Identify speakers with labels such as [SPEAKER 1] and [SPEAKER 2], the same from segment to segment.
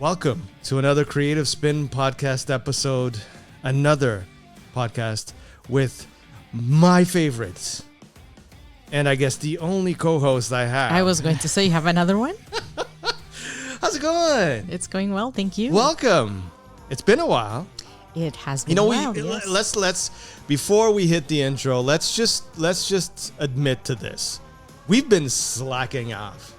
[SPEAKER 1] Welcome to another Creative Spin podcast episode. Another podcast with my favorites. And I guess the only co-host I have.
[SPEAKER 2] I was going to say, you have another one?
[SPEAKER 1] How's it going?
[SPEAKER 2] It's going well, thank you.
[SPEAKER 1] Welcome. It's been a while.
[SPEAKER 2] It has been a while, yes.
[SPEAKER 1] Let's before we hit the intro, let's just admit to this. We've been slacking off.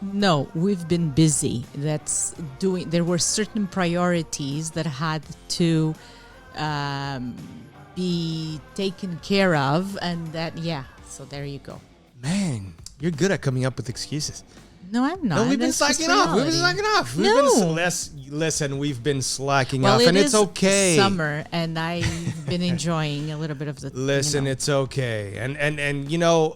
[SPEAKER 2] No, we've been busy. There were certain priorities that had to be taken care of, and so there you go.
[SPEAKER 1] Man, you're good at coming up with excuses.
[SPEAKER 2] No, I'm not.
[SPEAKER 1] No, we've been slacking off. Listen, we've been slacking off, and it's okay.
[SPEAKER 2] Summer, and I've been enjoying a little bit of the.
[SPEAKER 1] Listen, it's okay, and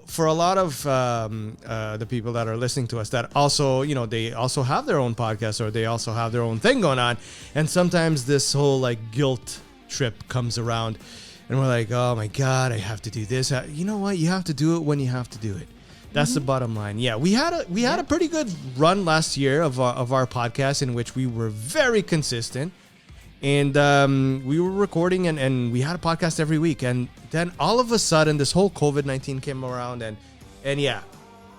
[SPEAKER 1] for a lot of the people that are listening to us, that also they also have their own podcast or they also have their own thing going on, and sometimes this whole guilt trip comes around, and we're like, oh my God, I have to do this. You know what? You have to do it when you have to do it. That's the bottom line. Yeah, we had a pretty good run last year of our podcast in which we were very consistent, and we were recording and we had a podcast every week. And then all of a sudden, this whole COVID-19 came around,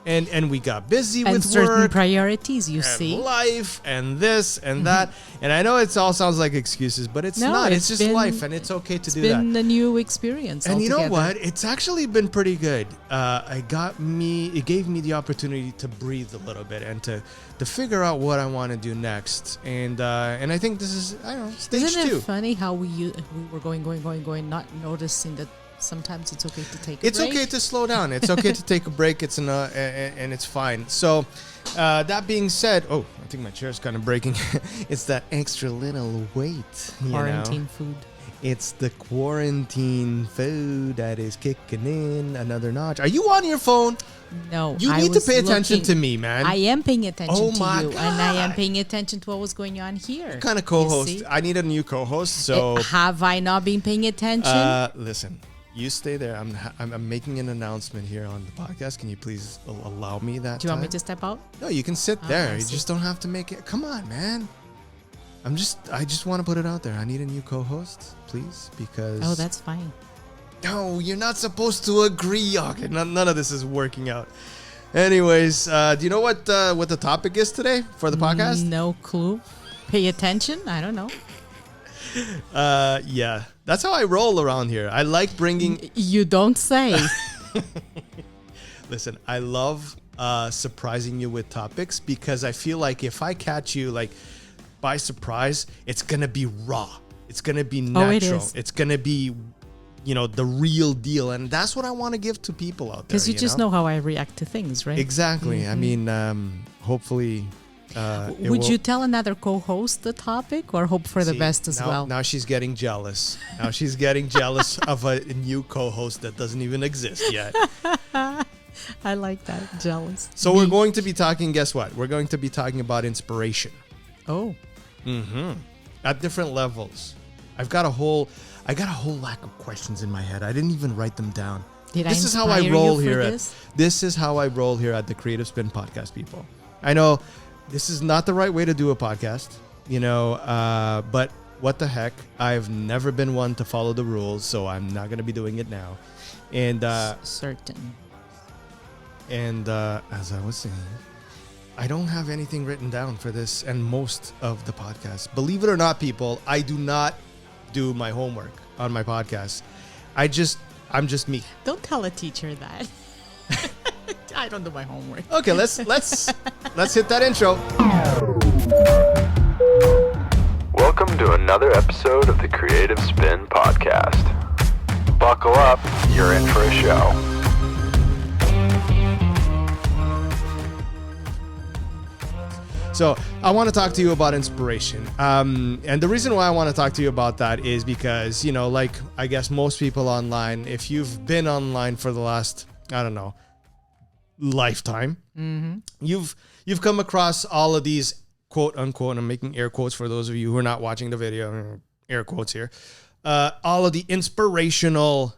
[SPEAKER 1] and we got busy with
[SPEAKER 2] certain
[SPEAKER 1] work,
[SPEAKER 2] priorities. You
[SPEAKER 1] and
[SPEAKER 2] see,
[SPEAKER 1] life and this and that. And I know it all sounds like excuses, but it's not. It's just life, and it's okay to do that.
[SPEAKER 2] It's been a new experience.
[SPEAKER 1] And
[SPEAKER 2] altogether.
[SPEAKER 1] you know what? It's actually been pretty good. It gave me the opportunity to breathe a little bit and to figure out what I want to do next. And I think this is stage
[SPEAKER 2] Isn't it
[SPEAKER 1] 2.
[SPEAKER 2] funny how we were going, not noticing that. Sometimes it's okay to take a break.
[SPEAKER 1] It's okay to slow down. It's okay to take a break. It's and it's fine. So, that being said, I think my chair's kind of breaking. It's that extra little weight.
[SPEAKER 2] Quarantine food.
[SPEAKER 1] It's the quarantine food that is kicking in another notch. Are you on your phone?
[SPEAKER 2] No.
[SPEAKER 1] You need to pay attention to me, man.
[SPEAKER 2] I am paying attention to you.
[SPEAKER 1] God.
[SPEAKER 2] And I am paying attention to what was going on here.
[SPEAKER 1] What kind of co-host? I need a new co-host. So
[SPEAKER 2] have I not been paying attention?
[SPEAKER 1] Listen. You stay there. I'm making an announcement here on the podcast. Can you please allow me that?
[SPEAKER 2] Do you want me to step out?
[SPEAKER 1] No, you can sit there. You just don't have to make it. Come on, man. I just want to put it out there. I need a new co-host, please, because.
[SPEAKER 2] Oh, that's fine.
[SPEAKER 1] No, you're not supposed to agree. Okay, none of this is working out. Anyways, do you know what the topic is today for the podcast?
[SPEAKER 2] No clue. Pay attention. I don't know.
[SPEAKER 1] Yeah, that's how I roll around here. I like bringing.
[SPEAKER 2] You don't say.
[SPEAKER 1] Listen, I love surprising you with topics because I feel like if I catch you by surprise, it's gonna be raw. It's gonna be natural.
[SPEAKER 2] It is.
[SPEAKER 1] It's gonna be, the real deal, and that's what I want to give to people out there.
[SPEAKER 2] Because you just know how I react to things, right?
[SPEAKER 1] Exactly. I mean, hopefully.
[SPEAKER 2] Would you tell another co-host the topic or hope for the best as well?
[SPEAKER 1] Now she's getting jealous. Now she's getting jealous of a new co-host that doesn't even exist yet.
[SPEAKER 2] I like that. Jealous.
[SPEAKER 1] So we're going to be talking, guess what? We're going to be talking about inspiration.
[SPEAKER 2] Oh.
[SPEAKER 1] Mm-hmm. At different levels. I got a whole lack of questions in my head. I didn't even write them down. This is how I roll here at the Creative Spin podcast, people. I know this is not the right way to do a podcast, but what the heck? I've never been one to follow the rules, so I'm not going to be doing it now. And
[SPEAKER 2] certain.
[SPEAKER 1] And as I was saying, I don't have anything written down for this and most of the podcast. Believe it or not, people, I do not do my homework on my podcast. I'm just me.
[SPEAKER 2] Don't tell a teacher that. I don't do my homework.
[SPEAKER 1] Okay, let's hit that intro.
[SPEAKER 3] Welcome to another episode of the Creative Spin podcast. Buckle up, you're in for a show.
[SPEAKER 1] So I want to talk to you about inspiration. And the reason why I want to talk to you about that is because, I guess most people online, if you've been online for the last, lifetime, you've come across all of these quote unquote, I'm making air quotes for those of you who are not watching the video, air quotes here, all of the inspirational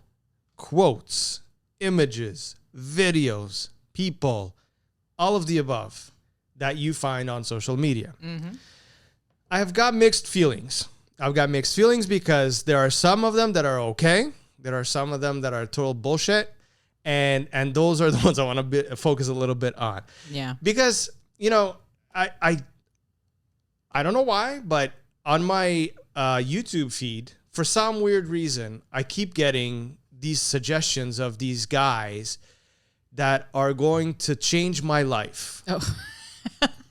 [SPEAKER 1] quotes, images, videos, people, all of the above that you find on social media. I have got mixed feelings. I've got mixed feelings because there are some of them that are okay. There are some of them that are total bullshit. And those are the ones I want to focus a little bit on.
[SPEAKER 2] Yeah.
[SPEAKER 1] Because, you know, I don't know why, but on my YouTube feed, for some weird reason, I keep getting these suggestions of these guys that are going to change my life.
[SPEAKER 2] Oh.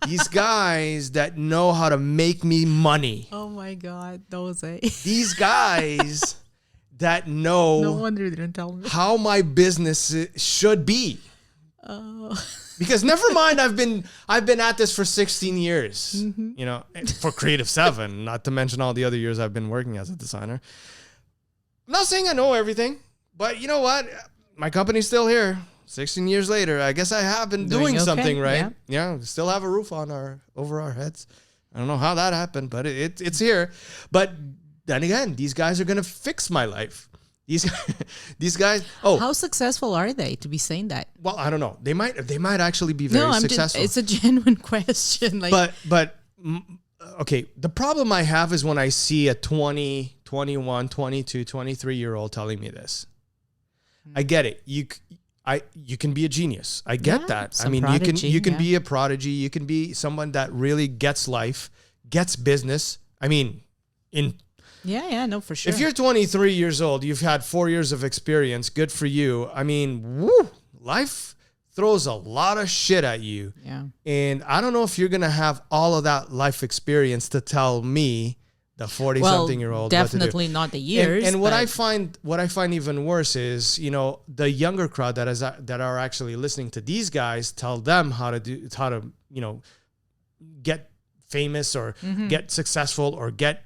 [SPEAKER 1] These guys that know how to make me money.
[SPEAKER 2] Oh my God, those
[SPEAKER 1] These guys that know
[SPEAKER 2] No wonder you didn't tell me.
[SPEAKER 1] how my business should be.
[SPEAKER 2] Oh.
[SPEAKER 1] Because never mind, I've been at this for 16 years, you know, for Creative 7, not to mention all the other years I've been working as a designer. I'm not saying I know everything, but you know what? My company's still here. 16 years later, I guess I have been doing
[SPEAKER 2] okay,
[SPEAKER 1] something right.
[SPEAKER 2] yeah.
[SPEAKER 1] We still have a roof over our heads. I don't know how that happened, but it's here. But then again, these guys are going to fix my life. These guys. Oh,
[SPEAKER 2] How successful are they to be saying that?
[SPEAKER 1] well, I don't know. They might actually be very successful.
[SPEAKER 2] It's a genuine question. Like,
[SPEAKER 1] Okay, the problem I have is when I see a 20, 21, 22, 23-year-old telling me this. I get it. You can be a genius. I get that. I
[SPEAKER 2] some
[SPEAKER 1] mean,
[SPEAKER 2] prodigy,
[SPEAKER 1] you can
[SPEAKER 2] yeah.
[SPEAKER 1] be a prodigy. You can be someone that really gets life, gets business. I mean,
[SPEAKER 2] no, for sure.
[SPEAKER 1] if you're 23 years old, you've had 4 years of experience. Good for you. I mean, life throws a lot of shit at you.
[SPEAKER 2] Yeah.
[SPEAKER 1] And I don't know if you're going to have all of that life experience to tell me, the 40-something-year-old,
[SPEAKER 2] definitely not the years.
[SPEAKER 1] And what I find even worse is, you know, the younger crowd that are actually listening to these guys tell them how to you know, get famous or get successful or get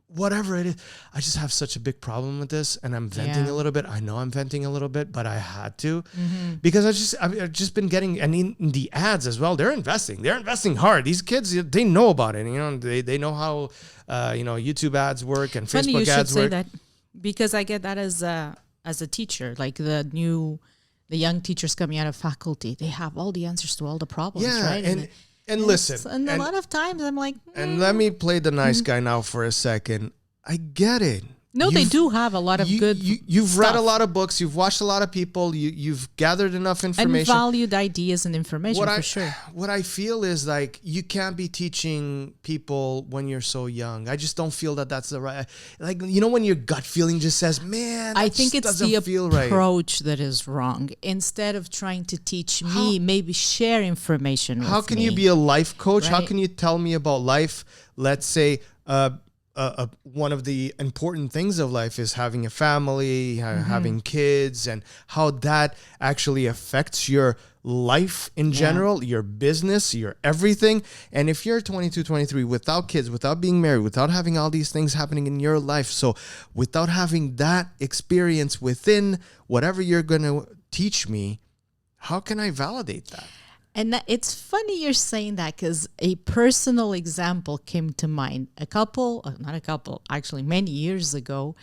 [SPEAKER 1] whatever it is. I just have such a big problem with this, and I'm venting a little bit. I know I'm venting a little bit, but I had to because I've just been getting, and in the ads as well, they're investing hard. These kids, they know about it. You know, they know how you know, YouTube ads work and
[SPEAKER 2] Funny
[SPEAKER 1] Facebook
[SPEAKER 2] you should
[SPEAKER 1] ads
[SPEAKER 2] say
[SPEAKER 1] work.
[SPEAKER 2] that, because I get that as a teacher, like the young teachers coming out of faculty, they have all the answers to all the problems, right?
[SPEAKER 1] And listen,
[SPEAKER 2] and a lot of times I'm like,
[SPEAKER 1] and let me play the nice guy now for a second. I get it.
[SPEAKER 2] no, they do have a lot of good.
[SPEAKER 1] You've read a
[SPEAKER 2] stuff.
[SPEAKER 1] lot of books. You've watched a lot of people. You've gathered enough
[SPEAKER 2] and
[SPEAKER 1] information.
[SPEAKER 2] valued ideas and information for sure.
[SPEAKER 1] What I feel is like you can't be teaching people when you're so young. I just don't feel that that's the right. Like, you know, when your gut feeling just says, "Man,
[SPEAKER 2] I think it's the
[SPEAKER 1] feel right."
[SPEAKER 2] approach that is wrong. Instead of trying to teach me, maybe share information with me.
[SPEAKER 1] How can you be a life coach? How
[SPEAKER 2] Right.
[SPEAKER 1] can you tell me about life? Let's say one of the important things of life is having a family, having kids, and how that actually affects your life in general, your business, your everything. And if you're 22, 23, without kids, without being married, without having all these things happening in your life, so without having that experience within whatever you're going to teach me, how can I validate that?
[SPEAKER 2] And it's funny you're saying that, because a personal example came to mind. Actually many years ago,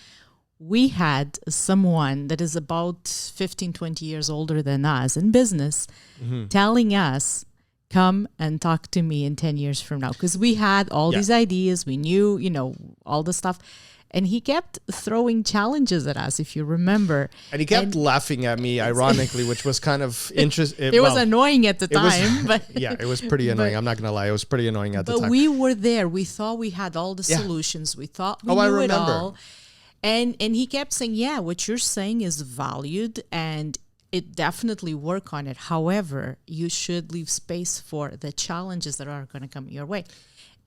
[SPEAKER 2] we had someone that is about 15, 20 years older than us in business telling us, come and talk to me in 10 years from now. Because we had all these ideas. We knew, you know, all the stuff. And he kept throwing challenges at us, if you remember.
[SPEAKER 1] And he kept laughing at me, ironically, which was kind of interesting.
[SPEAKER 2] It was annoying at the time. But
[SPEAKER 1] yeah, it was pretty annoying. I'm not going to lie. It was pretty annoying at the time.
[SPEAKER 2] But we were there. We thought we had all the solutions. We thought we knew it all. And he kept saying, yeah, what you're saying is valued and it definitely work on it. However, you should leave space for the challenges that are going to come your way.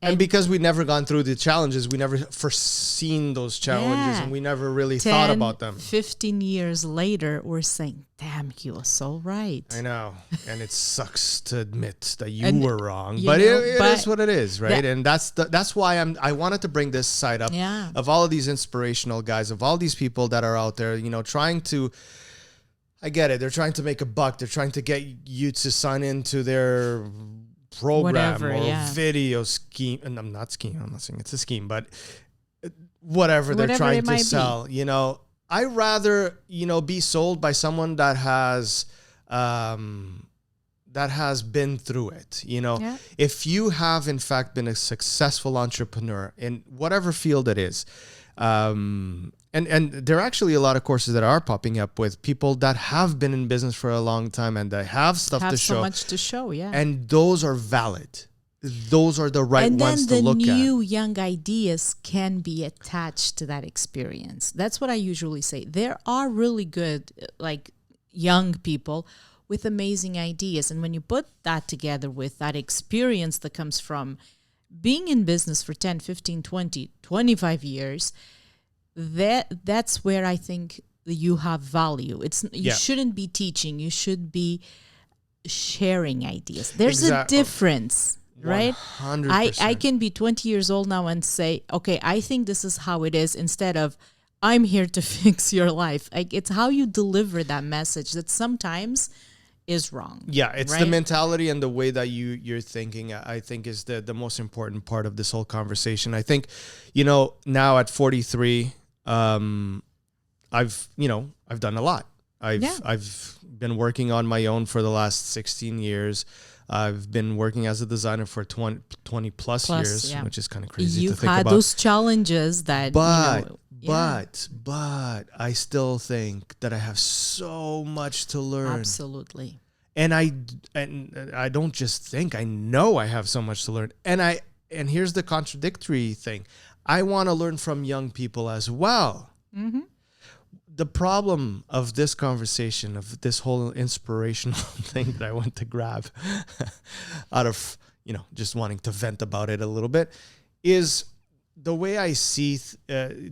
[SPEAKER 1] And because we never gone through the challenges, we never foreseen those challenges and we never really thought about them.
[SPEAKER 2] 15 years later, we're saying, damn, he was so right.
[SPEAKER 1] I know. And it sucks to admit that you were wrong.
[SPEAKER 2] you
[SPEAKER 1] But
[SPEAKER 2] know,
[SPEAKER 1] it is what it is, right?
[SPEAKER 2] that-
[SPEAKER 1] And that's why I wanted to bring this side up of all of these inspirational guys, of all these people that are out there, you know, trying to, I get it. They're trying to make a buck. They're trying to get you to sign into their program video scheme. And I'm not saying it's a scheme, but whatever they're trying to sell, you know, I rather, you know, be sold by someone that has that has been through it.
[SPEAKER 2] Yeah.
[SPEAKER 1] If you have in fact been a successful entrepreneur in whatever field it is, and there are actually a lot of courses that are popping up with people that have been in business for a long time and they have stuff to show.
[SPEAKER 2] So much to show, yeah.
[SPEAKER 1] And those are valid. Those are the right ones to look at.
[SPEAKER 2] And then the new young ideas can be attached to that experience. That's what I usually say. There are really good, like, young people with amazing ideas. And when you put that together with that experience that comes from being in business for 10, 15, 20, 25 years, that's where I think you have value. You shouldn't be teaching. You should be sharing ideas. There's a difference. Right?
[SPEAKER 1] 100%.
[SPEAKER 2] I can be 20 years old now and say, okay, I think this is how it is, instead of I'm here to fix your life. It's how you deliver that message that sometimes is wrong.
[SPEAKER 1] Yeah, it's the mentality and the way that you're thinking, I think, is the most important part of this whole conversation. I think, now at 43, I've done a lot. I've been working on my own for the last 16 years. I've been working as a designer for 20 plus years, which is kind of crazy to think about.
[SPEAKER 2] You've had those challenges that,
[SPEAKER 1] but I still think that I have so much to learn.
[SPEAKER 2] Absolutely.
[SPEAKER 1] And I don't just think, I know I have so much to learn. And here's the contradictory thing. I want to learn from young people as well.
[SPEAKER 2] Mm-hmm.
[SPEAKER 1] The problem of this conversation, of this whole inspirational thing that I want to grab out of, just wanting to vent about it a little bit, is the way I see, a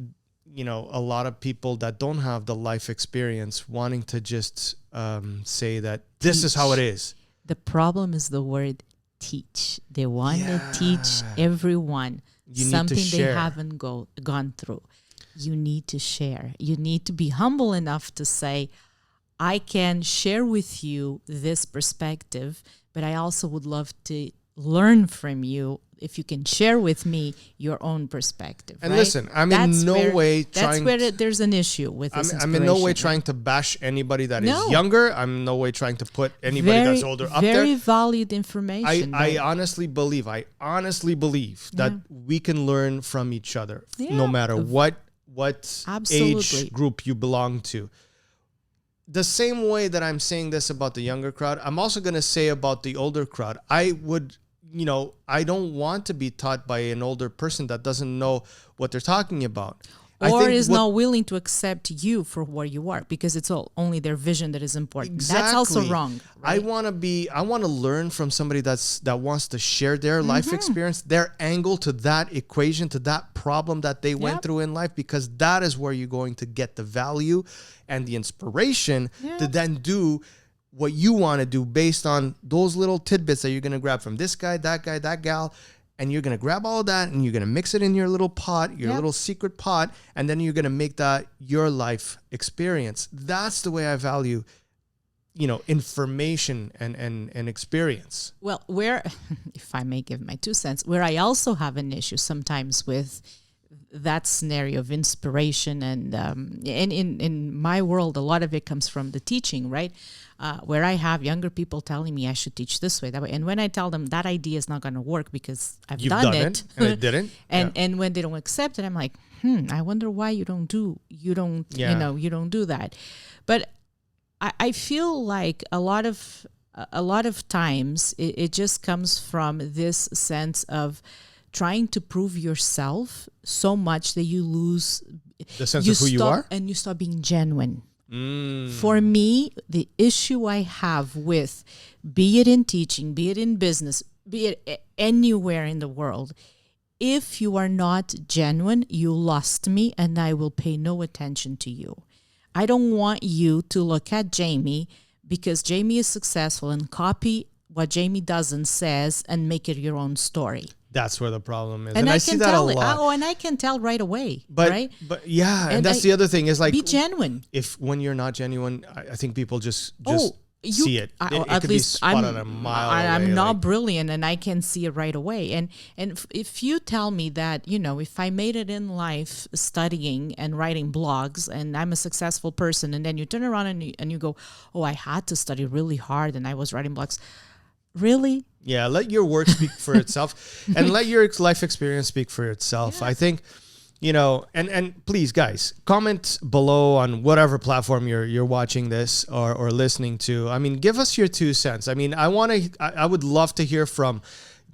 [SPEAKER 1] lot of people that don't have the life experience wanting to just say that this is how it is.
[SPEAKER 2] The problem is the word teach. They want to teach everyone something they haven't gone through. You need to share. You need to be humble enough to say, I can share with you this perspective, but I also would love to learn from you if you can share with me your own perspective.
[SPEAKER 1] And
[SPEAKER 2] right?
[SPEAKER 1] listen, I'm in no way trying...
[SPEAKER 2] That's where there's an issue with this
[SPEAKER 1] I'm in no way trying to bash anybody that is younger. I'm in no way trying to put anybody that's older up there.
[SPEAKER 2] Very valued information.
[SPEAKER 1] I honestly believe that we can learn from each other, no matter what age group you belong to. The same way that I'm saying this about the younger crowd, I'm also going to say about the older crowd. I don't want to be taught by an older person that doesn't know what they're talking about.
[SPEAKER 2] Or is not willing to accept you for where you are, because it's only their vision that is important.
[SPEAKER 1] Exactly.
[SPEAKER 2] That's also wrong. Right?
[SPEAKER 1] I want to learn from somebody that wants to share their life experience, their angle to that equation, to that problem that they went through in life, because that is where you're going to get the value and the inspiration to then do what you want to do based on those little tidbits that you're going to grab from this guy, that gal. And you're going to grab all of that and you're going to mix it in your little pot, your little secret pot, and then you're going to make that your life experience. That's the way I value, information and experience.
[SPEAKER 2] Well, if I may give my 2 cents, where I also have an issue sometimes with that scenario of inspiration, and in my world, a lot of it comes from the teaching, right? Where I have younger people telling me I should teach this way, that way. And when I tell them that idea is not going to work because You've done it
[SPEAKER 1] and it didn't.
[SPEAKER 2] and when they don't accept it, I'm like, I wonder why you don't do that. But I feel like a lot of times it just comes from this sense of trying to prove yourself so much that you lose
[SPEAKER 1] the sense of who you are,
[SPEAKER 2] and you stop being genuine. For me, the issue I have with, be it in teaching, be it in business, be it anywhere in the world, if you are not genuine, you lost me and I will pay no attention to you. I don't want you to look at Jamie because Jamie is successful and copy what Jamie does and says and make it your own story.
[SPEAKER 1] That's where the problem is. And I see that a lot.
[SPEAKER 2] And I can tell right away,
[SPEAKER 1] right? But and that's the other thing is, like,
[SPEAKER 2] be genuine.
[SPEAKER 1] When you're not genuine, I think people just see it. It
[SPEAKER 2] at
[SPEAKER 1] could
[SPEAKER 2] least
[SPEAKER 1] be spotted a mile away.
[SPEAKER 2] I'm not brilliant and I can see it right away. And if you tell me that, if I made it in life studying and writing blogs and I'm a successful person, and then you turn around and you go, oh, I had to study really hard and I was writing blogs, Really?
[SPEAKER 1] Yeah, let your work speak for itself and let your life experience speak for itself. I think, and please, guys, comment below on whatever platform you're watching this or listening to. I mean, give us your 2 cents. I mean, I would love to hear from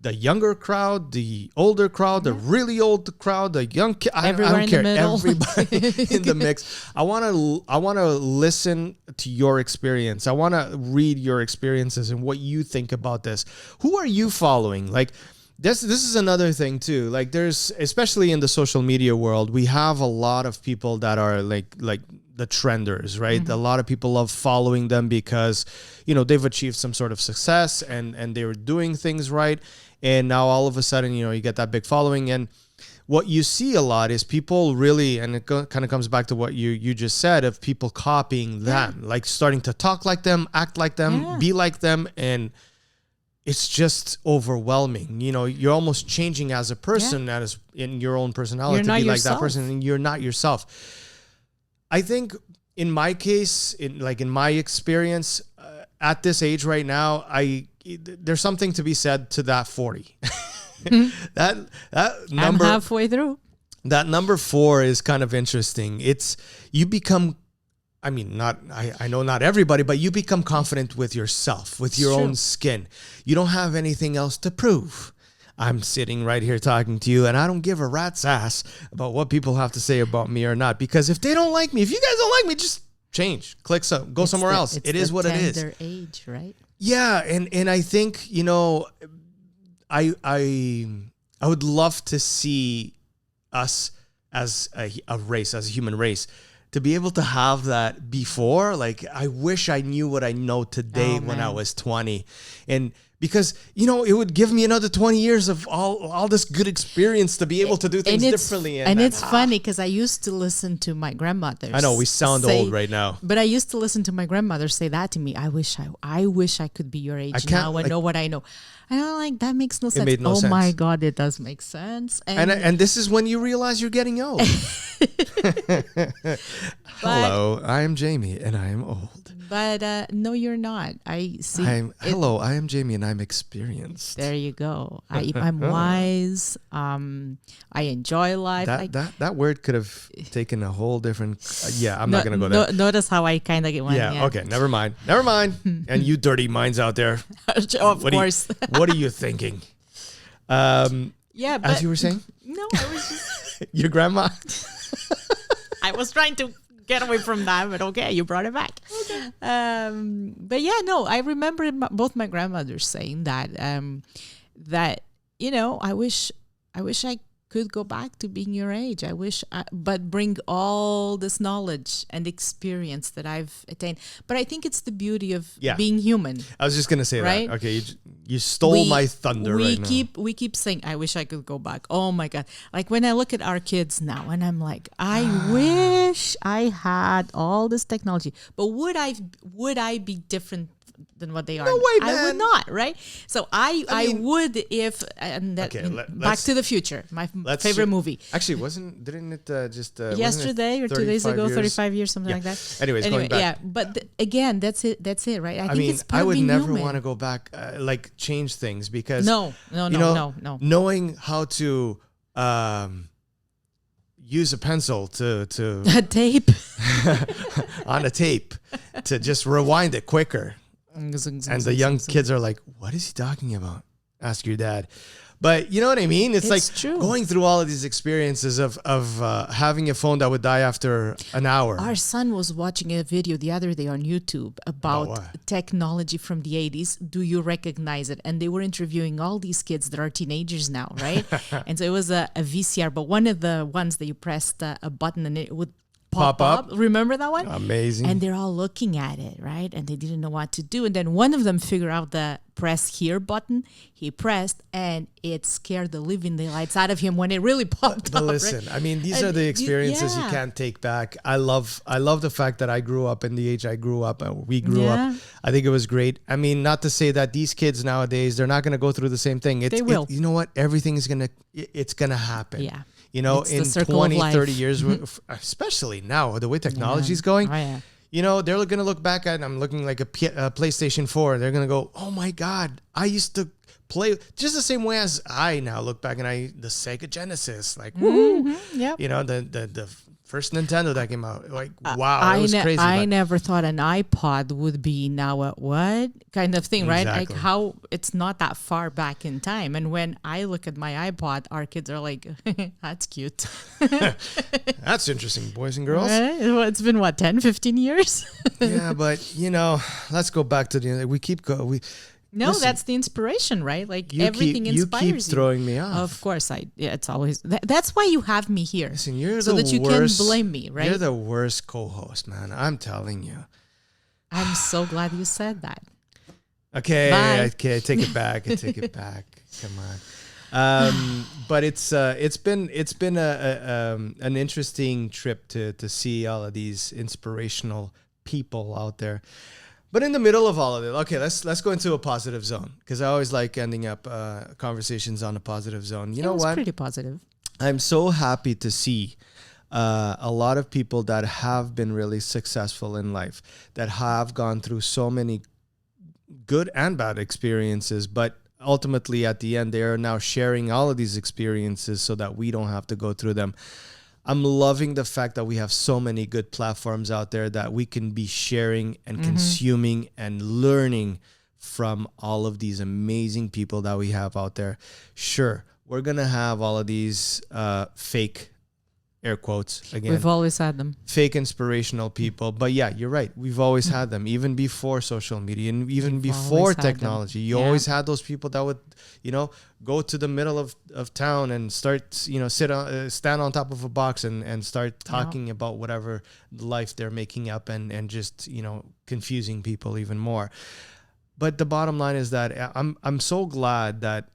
[SPEAKER 1] the younger crowd, the older crowd, the really old crowd, the young kid. I don't care. Everybody in the mix. I want to listen to your experience. I want to read your experiences and what you think about this. Who are you following? Like this is another thing too. Like there's, especially in the social media world, we have a lot of people that are like the trenders, right? A lot of people love following them because, they've achieved some sort of success and they were doing things right. And now all of a sudden, you get that big following. And what you see a lot is people really, and it kind of comes back to what you just said, of people copying them, like starting to talk like them, act like them, be like them. And it's just overwhelming. You're almost changing as a person, as in your own personality, to be like that person, and you're not yourself. I think in my case, in my experience, at this age right now, there's something to be said to that 40. that number,
[SPEAKER 2] I'm halfway through.
[SPEAKER 1] That number 4 is kind of interesting. You become, I know not everybody, but you become confident with yourself, with your own skin. You don't have anything else to prove. I'm sitting right here talking to you, and I don't give a rat's ass about what people have to say about me or not, because if they don't like me, if you guys don't like me, just change, go somewhere else. It is what it is.
[SPEAKER 2] Tender age, right?
[SPEAKER 1] Yeah, and I think, I would love to see us as a race, as a human race, to be able to have that before. Like, I wish I knew what I know today when I was 20. And because, it would give me another 20 years of all this good experience to be able to do things differently.
[SPEAKER 2] And it's funny because I used to listen to my grandmother.
[SPEAKER 1] I know we sound old right now.
[SPEAKER 2] But I used to listen to my grandmother say that to me. I wish I could be your age now and know what I know. And I'm like, that makes no sense.
[SPEAKER 1] Made no sense.
[SPEAKER 2] My God, it does make sense.
[SPEAKER 1] And this is when you realize you're getting old. Hello, I am Jamie and I am old.
[SPEAKER 2] But no, you're not. I see.
[SPEAKER 1] Hello, I am Jamie and I'm experienced.
[SPEAKER 2] There you go. I'm wise. I enjoy life.
[SPEAKER 1] That word could have taken a whole different. I'm not going to go there.
[SPEAKER 2] Notice how I kind of get one.
[SPEAKER 1] Yeah, okay, never mind. And you dirty minds out there.
[SPEAKER 2] Of course.
[SPEAKER 1] What are you thinking?
[SPEAKER 2] But
[SPEAKER 1] as you were saying?
[SPEAKER 2] No, I was just.
[SPEAKER 1] Your grandma?
[SPEAKER 2] I was trying to get away from that, but okay, you brought it back. Okay. But yeah, no, I remember both my grandmothers saying that, I wish I could go back to being your age. But bring all this knowledge and experience that I've attained. But I think it's the beauty of being human.
[SPEAKER 1] I was just going to say
[SPEAKER 2] right?
[SPEAKER 1] that. Okay, you stole my thunder right now.
[SPEAKER 2] We keep saying, I wish I could go back. Oh my God. Like when I look at our kids now and I'm like, I wish I had all this technology. But would I be different than what they are?
[SPEAKER 1] No way, man.
[SPEAKER 2] I would not, right? So I would if Back to the Future, my favorite movie.
[SPEAKER 1] Actually, didn't it just
[SPEAKER 2] yesterday or 2 days ago, 35 years, something like that.
[SPEAKER 1] Anyways, going back.
[SPEAKER 2] Yeah, but again, that's it, right? I think it's part
[SPEAKER 1] I
[SPEAKER 2] of
[SPEAKER 1] would
[SPEAKER 2] being
[SPEAKER 1] never
[SPEAKER 2] human.
[SPEAKER 1] want to go back, change things because
[SPEAKER 2] no.
[SPEAKER 1] Knowing how to use a pencil to
[SPEAKER 2] a tape
[SPEAKER 1] on a tape to just rewind it quicker. And the young kids are like, what is he talking about? Ask your dad. But you know what I mean? It's like
[SPEAKER 2] true.
[SPEAKER 1] Going through all of these experiences of having a phone that would die after an hour.
[SPEAKER 2] Our son was watching a video the other day on YouTube about technology from the 80s. Do you recognize it? And they were interviewing all these kids that are teenagers now, right? And so it was a VCR, but one of the ones that you pressed a button and it would pop up. Remember that one?
[SPEAKER 1] Amazing.
[SPEAKER 2] And they're all looking at it, right? And they didn't know what to do. And then one of them figured out the press here button. He pressed and it scared the living daylights out of him when it really popped
[SPEAKER 1] but
[SPEAKER 2] up.
[SPEAKER 1] Listen,
[SPEAKER 2] right?
[SPEAKER 1] I mean, these are the experiences you can't take back. I love the fact that I grew up in the age I grew up and we grew up. I think it was great. I mean, not to say that these kids nowadays, they're not going to go through the same thing.
[SPEAKER 2] They will.
[SPEAKER 1] You know what? Everything is going to happen.
[SPEAKER 2] Yeah.
[SPEAKER 1] You know, in 20, 30 years, especially now, the way technology is going, you know, they're going to look back at, I'm looking like a PlayStation 4. They're going to go, oh my God, I used to play just the same way as I now look back and the Sega Genesis, like, woo,
[SPEAKER 2] Yep.
[SPEAKER 1] you know, the first Nintendo that came out, like, wow, that was crazy.
[SPEAKER 2] I never thought an iPod would be now a what kind of thing, right?
[SPEAKER 1] Exactly.
[SPEAKER 2] Like how it's not that far back in time. And when I look at my iPod, our kids are like, that's cute.
[SPEAKER 1] That's interesting, boys and girls.
[SPEAKER 2] Right? Well, it's been what, 10, 15 years?
[SPEAKER 1] Yeah, but you know, let's go back to
[SPEAKER 2] No, that's the inspiration, right? Like
[SPEAKER 1] you
[SPEAKER 2] everything inspires you.
[SPEAKER 1] You keep throwing me off.
[SPEAKER 2] Of course, it's always that's why you have me here.
[SPEAKER 1] Listen, you're
[SPEAKER 2] so
[SPEAKER 1] the
[SPEAKER 2] that you
[SPEAKER 1] worst,
[SPEAKER 2] can blame me, right?
[SPEAKER 1] You're the worst co-host, man. I'm telling you.
[SPEAKER 2] I'm so glad you said that.
[SPEAKER 1] Okay,
[SPEAKER 2] Bye.
[SPEAKER 1] okay, take it back. I take it back. Come on. But it's been an interesting trip to see all of these inspirational people out there. But in the middle of all of it, okay, let's go into a positive zone, because I always like ending up conversations on a positive zone. You know what?
[SPEAKER 2] Pretty positive.
[SPEAKER 1] I'm so happy to see a lot of people that have been really successful in life, that have gone through so many good and bad experiences, but ultimately at the end, they are now sharing all of these experiences so that we don't have to go through them. I'm loving the fact that we have so many good platforms out there that we can be sharing and consuming and learning from all of these amazing people that we have out there. Sure, we're going to have all of these fake, air quotes again.
[SPEAKER 2] We've always had them.
[SPEAKER 1] Fake inspirational people. But yeah, you're right. We've always had them, even before social media and even before technology. You always had those people that would, you know, go to the middle of town and start, you know, stand on top of a box and start talking about whatever life they're making up and just, you know, confusing people even more. But the bottom line is that I'm so glad that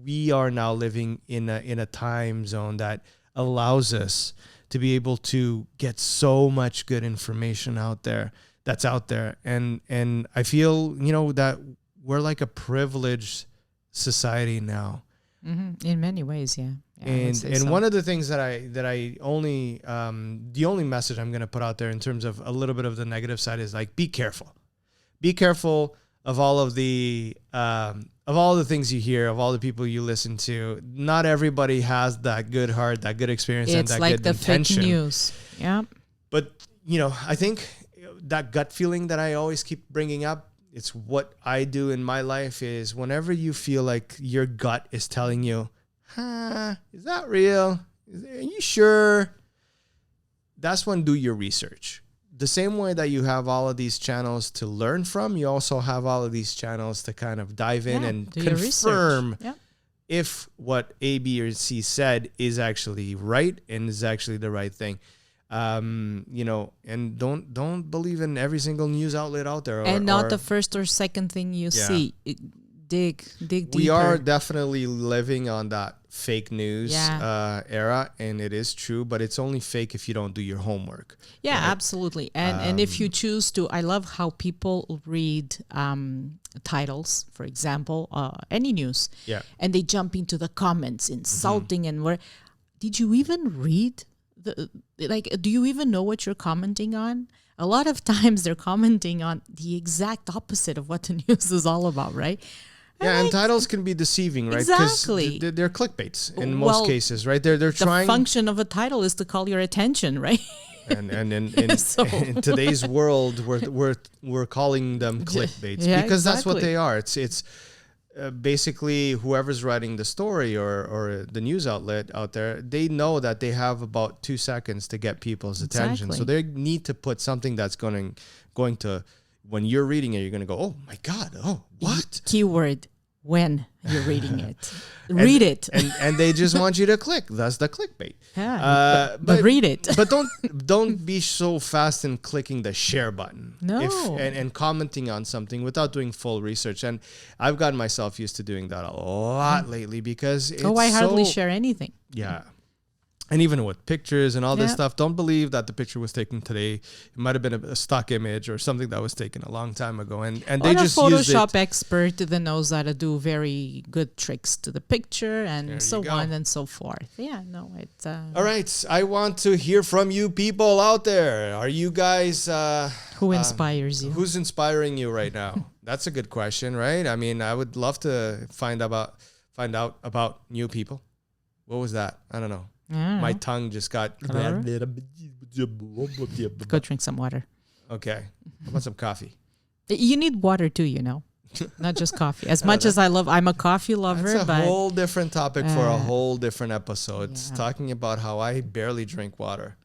[SPEAKER 1] we are now living in a time zone that allows us to be able to get so much good information out there and I feel, you know, that we're like a privileged society now.
[SPEAKER 2] In many ways, yeah.
[SPEAKER 1] And one of the things that I only the only message I'm going to put out there in terms of a little bit of the negative side is like, be careful of all of the things you hear, of all the people you listen to. Not everybody has that good heart, that good experience, and that
[SPEAKER 2] like
[SPEAKER 1] good
[SPEAKER 2] the
[SPEAKER 1] intention.
[SPEAKER 2] Fake news. Yeah.
[SPEAKER 1] But, you know, I think that gut feeling that I always keep bringing up, it's what I do in my life is whenever you feel like your gut is telling you, is that real? Are you sure? That's when do your research. The same way that you have all of these channels to learn from, you also have all of these channels to kind of dive in and confirm if what A, B, or C said is actually right and is actually the right thing. You know, and don't believe in every single news outlet out there.
[SPEAKER 2] And not the first or second thing you see. Dig deeper.
[SPEAKER 1] We are definitely living on that fake news era, and it is true, but it's only fake if you don't do your homework.
[SPEAKER 2] Yeah, right? Absolutely. And if you choose to, I love how people read titles, for example, any news, and they jump into the comments insulting and where. Did you even read do you even know what you're commenting on? A lot of times they're commenting on the exact opposite of what the news is all about, right?
[SPEAKER 1] Yeah, and titles can be deceiving, right?
[SPEAKER 2] Exactly.
[SPEAKER 1] Because they're clickbaits in most cases, right? They're trying.
[SPEAKER 2] The function of a title is to call your attention, right?
[SPEAKER 1] And in today's world, we're calling them clickbaits because that's what they are. It's basically whoever's writing the story or the news outlet out there, they know that they have about 2 seconds to get people's attention. So they need to put something that's going to, when you're reading it, you're going to go, oh my God, oh, what?
[SPEAKER 2] Keyword, when you're reading it. Read it.
[SPEAKER 1] And they just want you to click. That's the clickbait.
[SPEAKER 2] Yeah, but read it.
[SPEAKER 1] But don't be so fast in clicking the share button.
[SPEAKER 2] No.
[SPEAKER 1] And commenting on something without doing full research. And I've gotten myself used to doing that a lot lately because it's
[SPEAKER 2] I hardly share anything.
[SPEAKER 1] Yeah. And even with pictures and all this
[SPEAKER 2] Yeah.
[SPEAKER 1] stuff, don't believe that the picture was taken today. It might have been a stock image or something that was taken a long time ago. And they
[SPEAKER 2] Or a
[SPEAKER 1] just used it.
[SPEAKER 2] Photoshop expert that knows how to do very good tricks to the picture
[SPEAKER 1] There
[SPEAKER 2] and
[SPEAKER 1] you
[SPEAKER 2] so
[SPEAKER 1] go.
[SPEAKER 2] on and so forth. Yeah, no, it's...
[SPEAKER 1] All right. I want to hear from you people out there. Are you guys...
[SPEAKER 2] Who inspires you?
[SPEAKER 1] Who's inspiring you right now? That's a good question, right? I mean, I would love to find out about new people. What was that? I don't know. My tongue just got...
[SPEAKER 2] Go drink some water.
[SPEAKER 1] Okay. How about some coffee?
[SPEAKER 2] You need water too, not just coffee. As much as I'm a coffee lover,
[SPEAKER 1] That's a
[SPEAKER 2] but
[SPEAKER 1] whole different topic for a whole different episode. It's
[SPEAKER 2] yeah.
[SPEAKER 1] talking about how I barely drink water.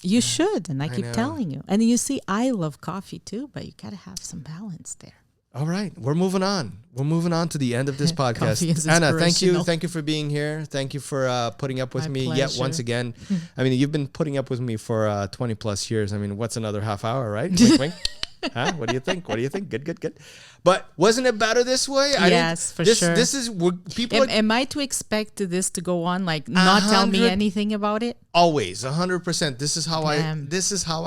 [SPEAKER 2] you should. And I keep
[SPEAKER 1] know.
[SPEAKER 2] telling you. And you see, I love coffee too, but you got to have some balance there.
[SPEAKER 1] All right, we're moving on. We're moving on to the end of this podcast.
[SPEAKER 2] Coffee is
[SPEAKER 1] Anna, thank you.
[SPEAKER 2] inspirational.
[SPEAKER 1] Thank you for being here. Thank you for putting up with
[SPEAKER 2] My
[SPEAKER 1] me yet
[SPEAKER 2] pleasure.
[SPEAKER 1] once again. I mean, you've been putting up with me for 20 plus years. I mean, what's another half hour, right? Wink, wink. Huh? What do you think? Good. But wasn't it better this way?
[SPEAKER 2] Yes, for sure.
[SPEAKER 1] This is people are
[SPEAKER 2] Am I to expect this to go on, like not tell me
[SPEAKER 1] 100
[SPEAKER 2] anything about it?
[SPEAKER 1] always 100%. This is how
[SPEAKER 2] Damn.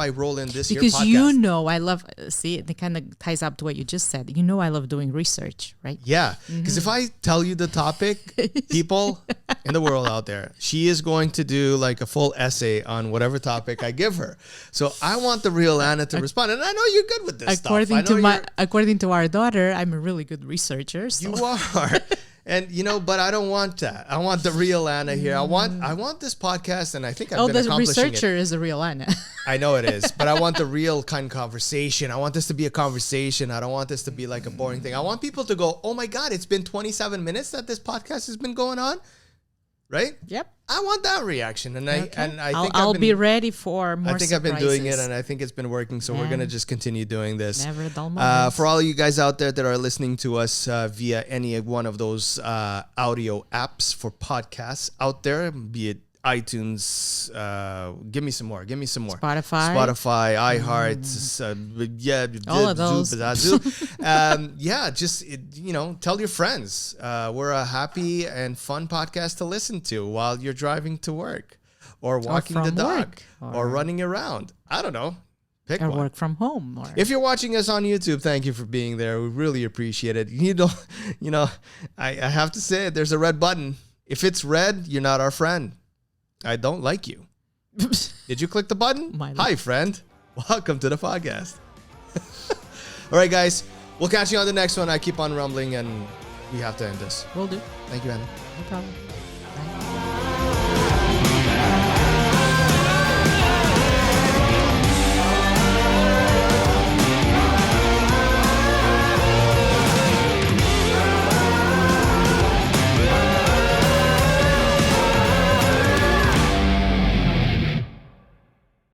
[SPEAKER 1] I roll in this
[SPEAKER 2] Because
[SPEAKER 1] here podcast.
[SPEAKER 2] you know I love, see, it kind of ties up to what you just said. You know I love doing research, right?
[SPEAKER 1] Yeah, because if I tell you the topic, people in the world out there, she is going to do like a full essay on whatever topic I give her. So I want the real Anna to respond, and I know you're good with this stuff. I know
[SPEAKER 2] According to our daughter, I'm a really good researcher. So.
[SPEAKER 1] you are. And but I don't want that. I want the real Anna here. I want this podcast, and I think I've been
[SPEAKER 2] the
[SPEAKER 1] accomplishing
[SPEAKER 2] researcher
[SPEAKER 1] it.
[SPEAKER 2] is a real Anna.
[SPEAKER 1] I know it is, but I want the real kind of conversation. I want this to be a conversation. I don't want this to be like a boring thing. I want people to go, "Oh my God, it's been 27 minutes that this podcast has been going on," right?
[SPEAKER 2] Yep.
[SPEAKER 1] I want that reaction, and I think
[SPEAKER 2] I'll be ready for more.
[SPEAKER 1] I think I've been doing it,
[SPEAKER 2] surprises.
[SPEAKER 1] and I think it's been working. So we're
[SPEAKER 2] Yeah.
[SPEAKER 1] gonna just continue doing this.
[SPEAKER 2] Never a dull moment.
[SPEAKER 1] For all of you guys out there that are listening to us via any one of those audio apps for podcasts out there, be it iTunes, give me some more. Spotify, iHeart,
[SPEAKER 2] All of those.
[SPEAKER 1] Just tell your friends. We're a happy and fun podcast to listen to while you're driving to work, or walking the
[SPEAKER 2] from
[SPEAKER 1] dog,
[SPEAKER 2] work,
[SPEAKER 1] or running around. I don't know. Pick
[SPEAKER 2] or
[SPEAKER 1] one.
[SPEAKER 2] work from home. Or
[SPEAKER 1] If you're watching us on YouTube, thank you for being there. We really appreciate it. I have to say it. There's a red button. If it's red, you're not our friend. I don't like you. Did you click the button? Hi, friend. Welcome to the podcast. All right, guys. We'll catch you on the next one. I keep on rumbling, and we have to end this.
[SPEAKER 2] Will do.
[SPEAKER 1] Thank you, Anna.
[SPEAKER 2] No problem. Bye.